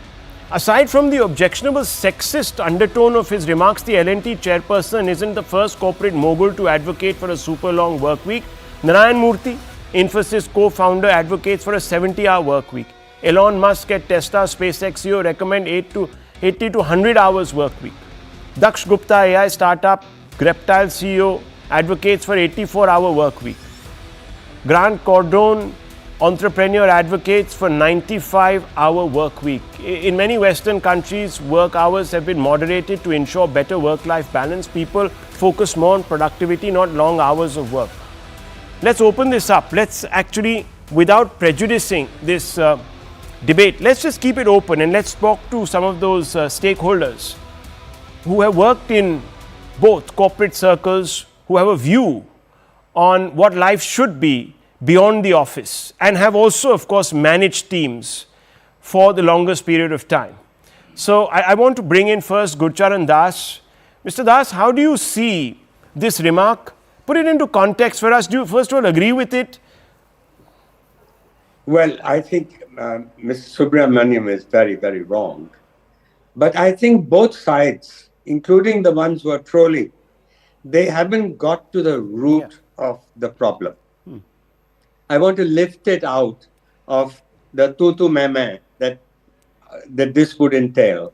Aside from the objectionable sexist undertone of his remarks, the L&T chairperson isn't the first corporate mogul to advocate for a super long work week. Narayana Murthy, Infosys co-founder, advocates for a 70-hour work week. Elon Musk at Tesla SpaceX CEO recommend 80 to 100 hours work week. Daksh Gupta, AI startup Greptile CEO, advocates for 84-hour work week. Grant Cardone, entrepreneur, advocates for 95-hour work week. In many Western countries, work hours have been moderated to ensure better work-life balance. People focus more on productivity, not long hours of work. Let's open this up. Let's actually, without prejudicing this debate, let's just keep it open and let's talk to some of those stakeholders who have worked in both corporate circles, who have a view on what life should be beyond the office, and have also, of course, managed teams for the longest period of time. So I want to bring in first Gurcharan Das. Mr. Das, how do you see this remark? Put it into context for us. Do you first of all agree with it? Well, I think Mr. Subrahmanyan is very, very wrong. But I think both sides, including the ones who are trolling, they haven't got to the root of the problem. I want to lift it out of the tutu meme that this would entail.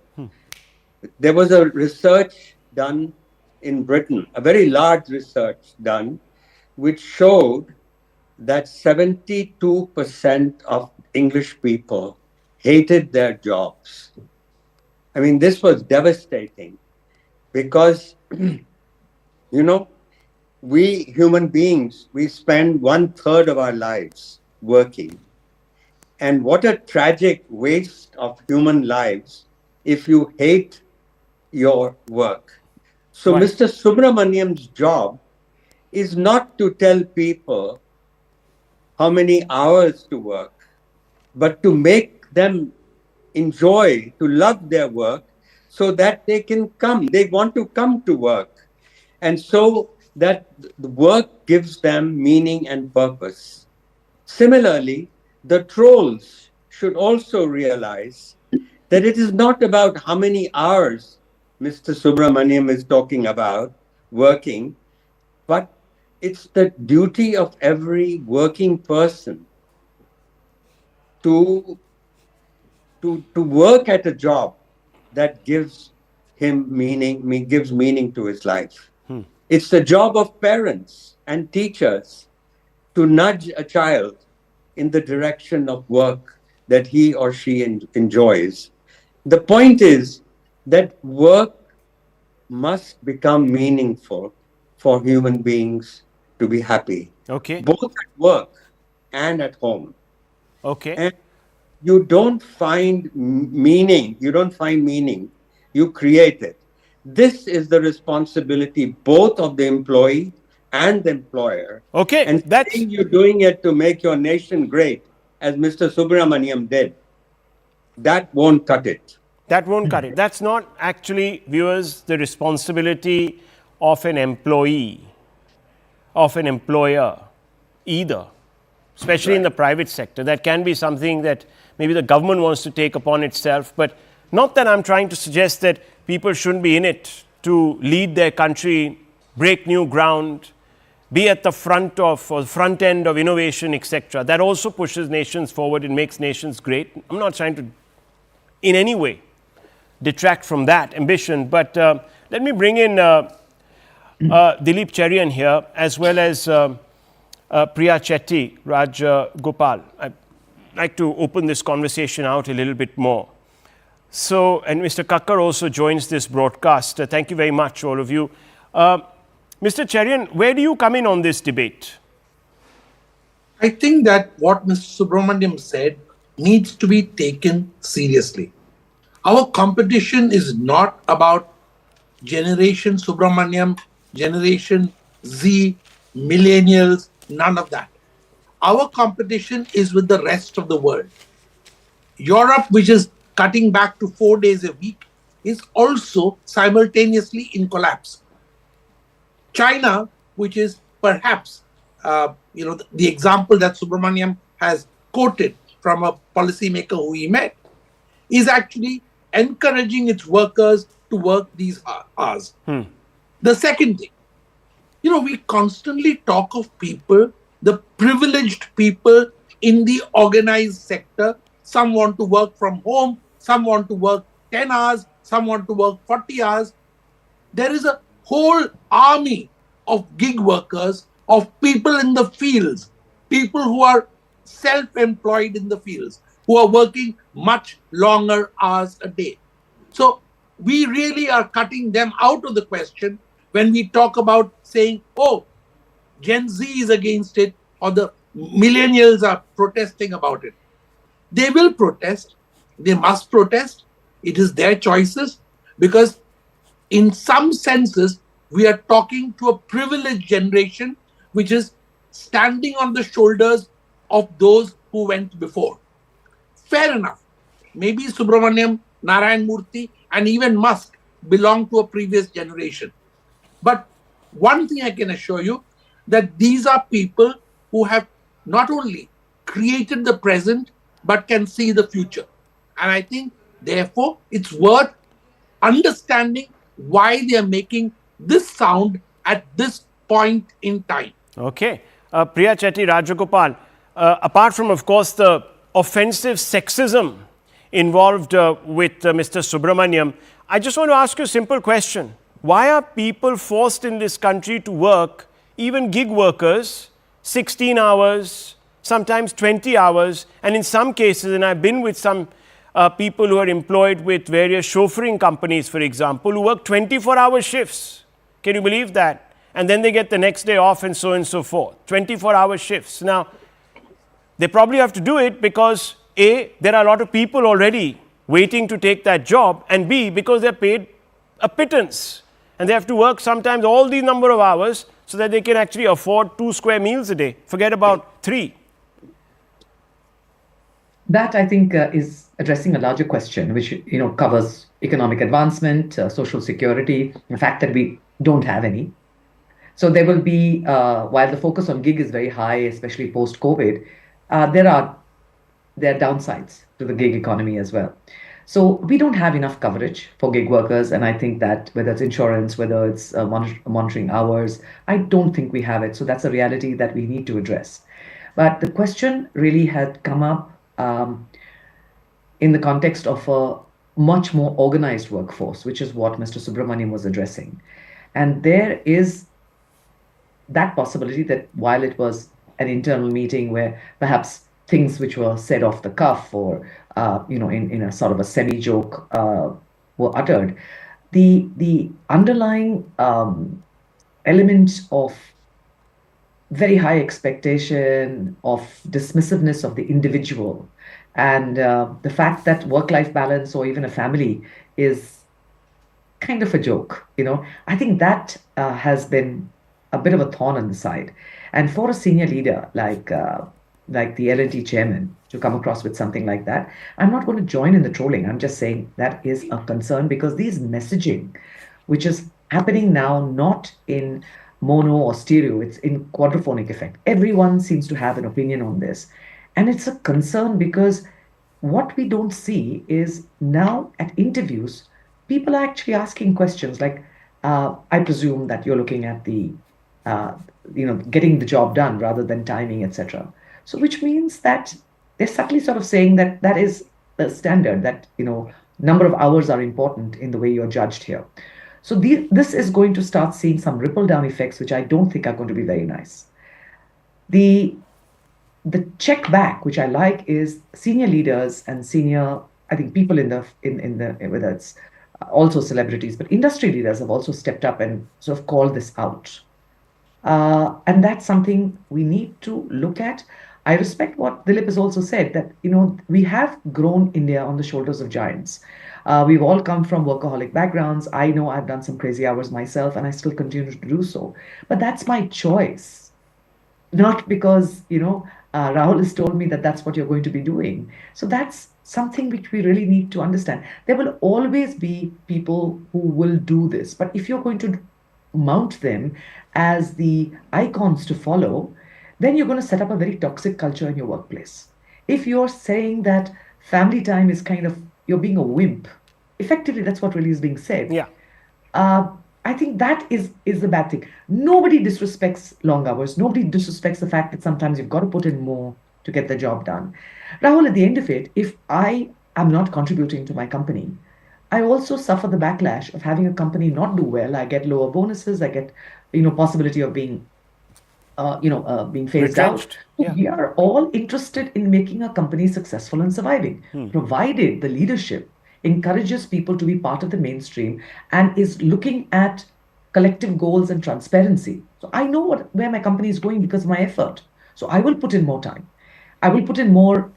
There was a research done in Britain, a very large research done, which showed that 72% of English people hated their jobs. I mean, this was devastating because, we human beings, we spend 1/3 of our lives working. And what a tragic waste of human lives if you hate your work. So, Right. Mr. Subrahmanyan's job is not to tell people how many hours to work, but to make them enjoy, to love their work so that they can come. They want to come to work. And so that the work gives them meaning and purpose. Similarly, the trolls should also realize that it is not about how many hours Mr. Subrahmanyam is talking about working, but it's the duty of every working person to work at a job that gives him meaning, gives meaning to his life. It's the job of parents and teachers to nudge a child in the direction of work that he or she enjoys. The point is that work must become meaningful for human beings to be happy, Okay. both at work and at home. Okay. And you don't find meaning, you create it. This is the responsibility both of the employee and the employer. Okay, And that's- saying you're doing it to make your nation great, as Mr. Subrahmanyam did, that won't cut it. That won't cut it. That's not actually, viewers, the responsibility of an employee, of an employer either, especially in the private sector. That can be something that maybe the government wants to take upon itself, but not that I'm trying to suggest that people shouldn't be in it to lead their country, break new ground, be at the front of or front end of innovation, etc. That also pushes nations forward and makes nations great. I'm not trying to in any way detract from that ambition, but let me bring in Dilip Cherian here, as well as Priya Chetty, Raj Gopal. I'd like to open this conversation out a little bit more. So, and Mr. Kakkar also joins this broadcast. Thank you very much, all of you. Mr. Cherian, where do you come in on this debate? I think that what Mr. Subrahmanyam said needs to be taken seriously. Our competition is not about Generation Subrahmanyam, Generation Z, millennials, none of that. Our competition is with the rest of the world. Europe, which is cutting back to 4 days a week, is also simultaneously in collapse. China, which is perhaps the example that Subrahmanyam has quoted from a policymaker who he met, is actually encouraging its workers to work these hours. The second thing, we constantly talk of people, the privileged people in the organized sector. Some want to work from home, some want to work 10 hours, some want to work 40 hours. There is a whole army of gig workers, of people in the fields, people who are self-employed in the fields, who are working much longer hours a day. So we really are cutting them out of the question when we talk about saying, oh, Gen Z is against it, or the millennials are protesting about it. They will protest. They must protest. It is their choices, because in some senses, we are talking to a privileged generation which is standing on the shoulders of those who went before. Fair enough. Maybe Subrahmanyan, Narayana Murthy, and even Musk belong to a previous generation. But one thing I can assure you, that these are people who have not only created the present, but can see the future. And I think, therefore, it's worth understanding why they are making this sound at this point in time. Okay. Priya Chetty, Rajagopal, apart from, of course, the offensive sexism involved with Mr. Subrahmanyan, I just want to ask you a simple question. Why are people forced in this country to work, even gig workers, 16 hours, sometimes 20 hours, and in some cases, and I've been with some people who are employed with various chauffeuring companies, for example, who work 24-hour shifts. Can you believe that? And then they get the next day off and so forth. 24-hour shifts. Now, they probably have to do it because A, there are a lot of people already waiting to take that job, and B, because they're paid a pittance. And they have to work sometimes all the number of hours so that they can actually afford 2 square meals a day. Forget about 3. That, I think, is addressing a larger question, which covers economic advancement, social security, the fact that we don't have any. So there will be, while the focus on gig is very high, especially post-COVID, there are downsides to the gig economy as well. So we don't have enough coverage for gig workers, and I think that whether it's insurance, whether it's monitoring hours, I don't think we have it. So that's a reality that we need to address. But the question really had come up in the context of a much more organized workforce, which is what Mr. Subrahmanyan was addressing. And there is that possibility that while it was an internal meeting where perhaps things which were said off the cuff or in a sort of a semi-joke were uttered, the underlying element of very high expectation, of dismissiveness of the individual, and the fact that work-life balance or even a family is kind of a joke, I think that has been a bit of a thorn on the side. And for a senior leader like the L&T chairman to come across with something like that, I'm not going to join in the trolling. I'm just saying that is a concern, because these messaging, which is happening now not in mono or stereo, it's in quadraphonic effect. Everyone seems to have an opinion on this. And it's a concern because what we don't see is now at interviews, people are actually asking questions like, I presume that you're looking at the, getting the job done rather than timing, etc. So which means that they're subtly sort of saying that that is the standard, that, number of hours are important in the way you're judged here. So this is going to start seeing some ripple down effects, which I don't think are going to be very nice. The check back, which I like, is senior leaders and senior, I think, people in the whether it's also celebrities, but industry leaders have also stepped up and sort of called this out. And that's something we need to look at. I respect what Dilip has also said, that, we have grown India on the shoulders of giants. We've all come from workaholic backgrounds. I know I've done some crazy hours myself, and I still continue to do so. But that's my choice, not because, Rahul has told me that that's what you're going to be doing. So that's something which we really need to understand. There will always be people who will do this. But if you're going to mount them as the icons to follow, then you're going to set up a very toxic culture in your workplace. If you're saying that family time is kind of, you're being a wimp, effectively that's what really is being said. Yeah. I think that is the bad thing. Nobody disrespects long hours. Nobody disrespects the fact that sometimes you've got to put in more to get the job done. Rahul, at the end of it, if I am not contributing to my company, I also suffer the backlash of having a company not do well. I get lower bonuses. I get, possibility of being being phased out. Yeah. We are all interested in making a company successful and surviving, provided the leadership encourages people to be part of the mainstream and is looking at collective goals and transparency. So I know where my company is going because of my effort. So I will put in more time. I will put in more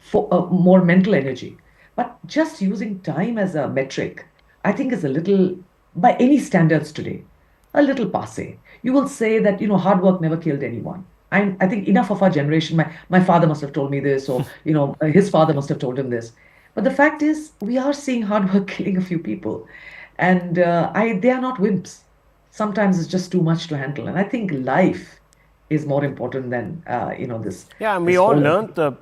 mental energy. But just using time as a metric, I think is a little, by any standards today, a little passé. You will say that, hard work never killed anyone. I think enough of our generation, my father must have told me this, or, his father must have told him this. But the fact is, we are seeing hard work killing a few people. And they are not wimps. Sometimes it's just too much to handle. And I think life is more important than, this. Yeah, and we all learned the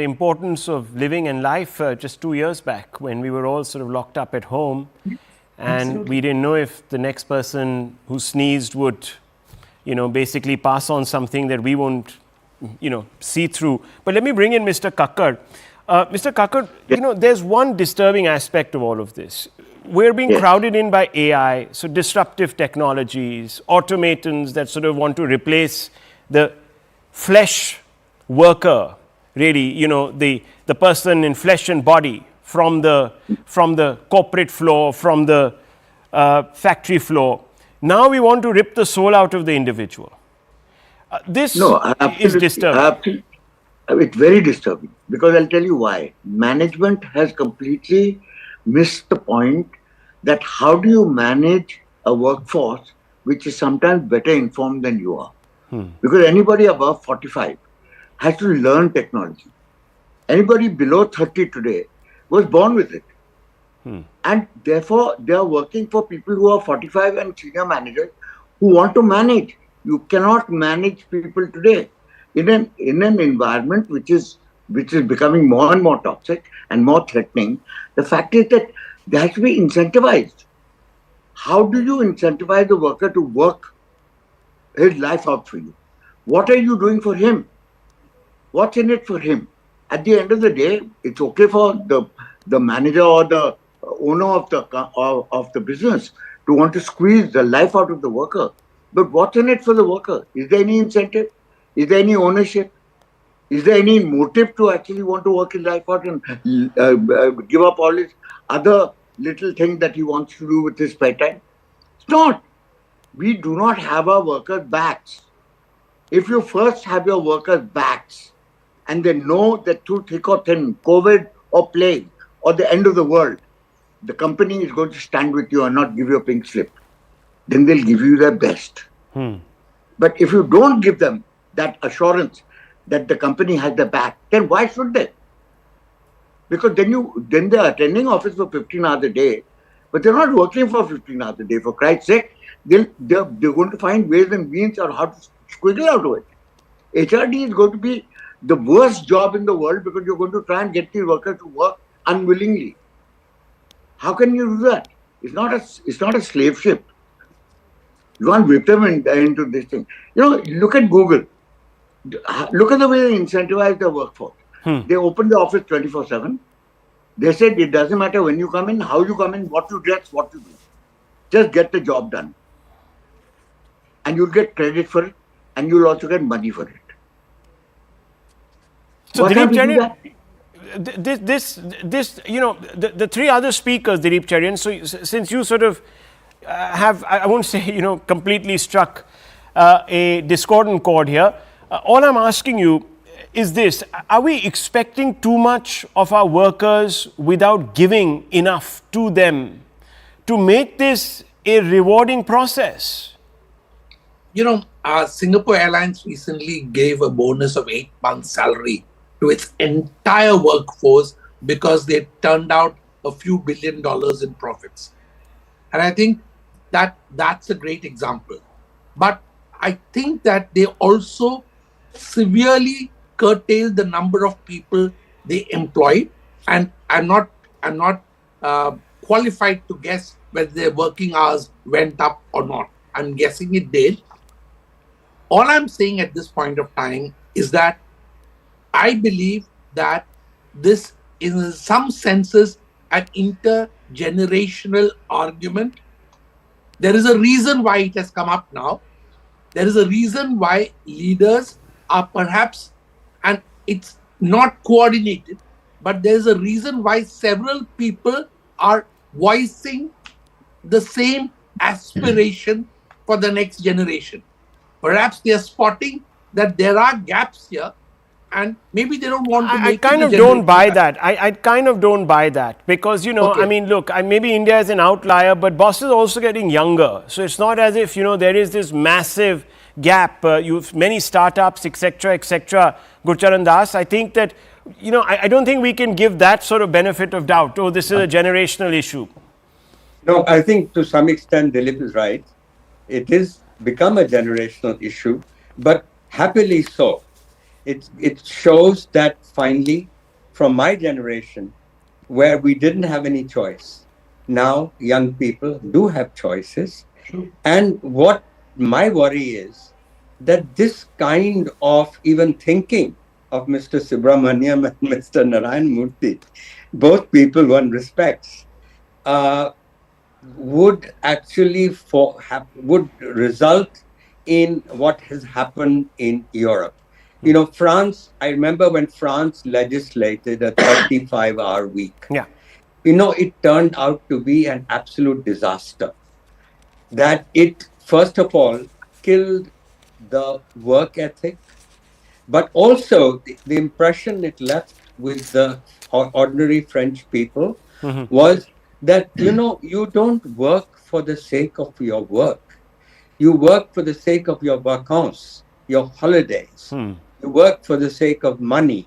importance of living and life just 2 years back when we were all sort of locked up at home. And Absolutely. we didn't know if the next person who sneezed would, basically pass on something that we won't see through. But let me bring in Mr. Kakkad. Mr. Kakkad, there's one disturbing aspect of all of this. We're being crowded in by AI, so disruptive technologies, automatons that sort of want to replace the flesh worker, really, the person in flesh and body from the corporate floor, from the factory floor. Now we want to rip the soul out of the individual. This is disturbing. It's very disturbing because I'll tell you why. Management has completely missed the point that how do you manage a workforce which is sometimes better informed than you are. Because anybody above 45 has to learn technology. Anybody below 30 today was born with it. And therefore, they are working for people who are 45 and senior managers who want to manage. You cannot manage people today in an environment which is becoming more and more toxic and more threatening. The fact is that they have to be incentivized. How do you incentivize the worker to work his life out for you? What are you doing for him? What's in it for him? At the end of the day, it's okay for the manager or the owner of the business to want to squeeze the life out of the worker. But what's in it for the worker? Is there any incentive? Is there any ownership? Is there any motive to actually want to work his life out and give up all his other little things that he wants to do with his spare time? It's not. We do not have our workers' backs. If you first have your workers' backs and they know that through thick or thin, COVID or plague or the end of the world, the company is going to stand with you and not give you a pink slip, then they'll give you their best. But if you don't give them that assurance that the company has their back, then why should they? Because then they're attending office for 15 hours a day, but they're not working for 15 hours a day. For Christ's sake, they're going to find ways and means on how to squiggle out of it. HRD is going to be the worst job in the world because you're going to try and get these workers to work unwillingly. How can you do that? It's not a slave ship. You can't whip them into this thing. Look at Google. Look at the way they incentivize their workforce. They open the office 24/7. They said it doesn't matter when you come in, how you come in, what you dress, what you do. Just get the job done. And you'll get credit for it, and you'll also get money for it. So Dilip Cherian, the three other speakers, Dilip Cherian, so since you sort of have, I won't say, completely struck a discordant chord here, all I'm asking you is this: are we expecting too much of our workers without giving enough to them to make this a rewarding process? Singapore Airlines recently gave a bonus of 8 months' salary to its entire workforce because they turned out a few $1 billion in profits. And I think that's a great example. But I think that they also severely curtailed the number of people they employ, and I'm not qualified to guess whether their working hours went up or not. I'm guessing it did. All I'm saying at this point of time is that I believe that this is in some senses an intergenerational argument. There is a reason why it has come up now. There is a reason why leaders are perhaps, and it's not coordinated, but there's a reason why several people are voicing the same aspiration for the next generation. Perhaps they are spotting that there are gaps here, and maybe they don't want to make it. I kind of don't buy that. I kind of don't buy that because, I mean, look, maybe India is an outlier, but bosses are also getting younger. So it's not as if, there is this massive gap. You have many startups, etc., etc. Gurcharan Das, I think that, I don't think we can give that sort of benefit of doubt. Oh, this is a generational issue. No, I think to some extent Dilip is right. It is become a generational issue, but happily so. It shows that finally, from my generation, where we didn't have any choice, now young people do have choices. And what my worry is that this kind of even thinking of Mr. Subrahmanyan and Mr. Narayana Murthy, both people one respects, would actually would result in what has happened in Europe. You know, France, I remember when France legislated a 35-hour week. Yeah. You know, it turned out to be an absolute disaster. That it, first of all, killed the work ethic, but also the impression it left with the ordinary French people was that, you know, you don't work for the sake of your work. You work for the sake of your vacances, your holidays. You work for the sake of money.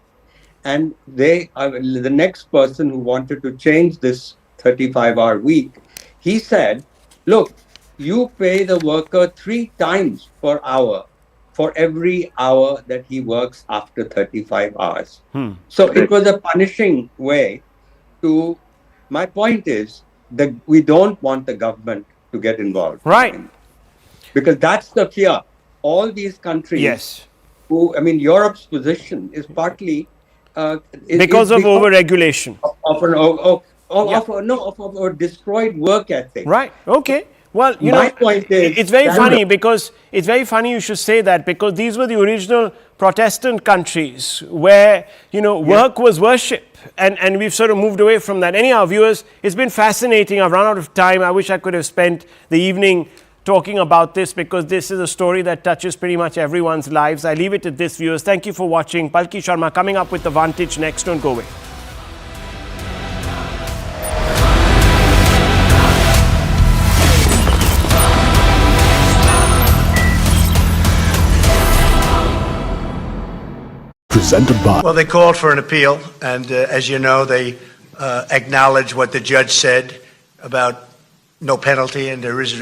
And they are the next person who wanted to change this 35-hour week. He said, look, you pay the worker 3 times per hour for every hour that he works after 35 hours. So it was a punishing way to, my point is that we don't want the government to get involved. Right. Because that's the fear. All these countries who, I mean, Europe's position is partly because of over-regulation. Of a destroyed work ethic. Right. Okay. Well, you My point is, it's very funny because it's very funny you should say that, because these were the original Protestant countries where, you know, work was worship, and we've sort of moved away from that. Anyhow, viewers, it's been fascinating. I've run out of time. I wish I could have spent the evening talking about this, because this is a story that touches pretty much everyone's lives. I leave it at this, viewers. Thank you for watching. Palki Sharma coming up with The Vantage next. Don't go away. Presented by. Well, they called for an appeal, and as you know, they acknowledged what the judge said about no penalty, and there's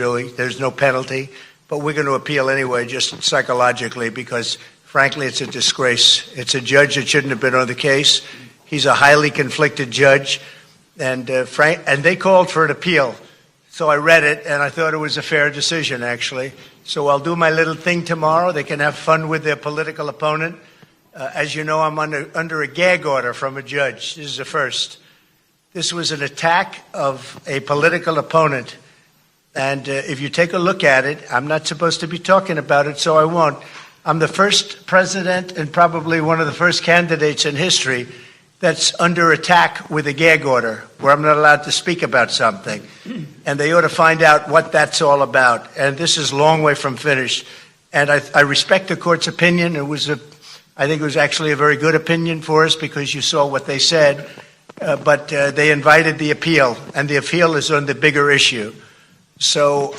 no penalty. But we're going to appeal anyway, just psychologically, because frankly, it's a disgrace. It's a judge that shouldn't have been on the case. He's a highly conflicted judge, and they called for an appeal. So I read it, and I thought it was a fair decision, actually. So I'll do my little thing tomorrow. They can have fun with their political opponent. As you know, I'm under a gag order from a judge. This is the first. This was an attack of a political opponent. And if you take a look at it, I'm not supposed to be talking about it, so I won't. I'm the first president and probably one of the first candidates in history that's under attack with a gag order, where I'm not allowed to speak about something. And they ought to find out what that's all about. And this is a long way from finished. And I respect the court's opinion. I think it was actually a very good opinion for us, because you saw what they said. But they invited the appeal, and the appeal is on the bigger issue. So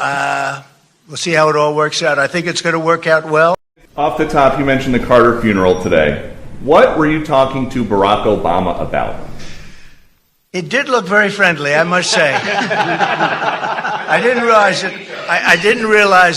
we'll see how it all works out. I think it's going to work out well. Off the top, you mentioned the Carter funeral today. What were you talking to Barack Obama about? It did look very friendly, I must say. I didn't realize it. I didn't realize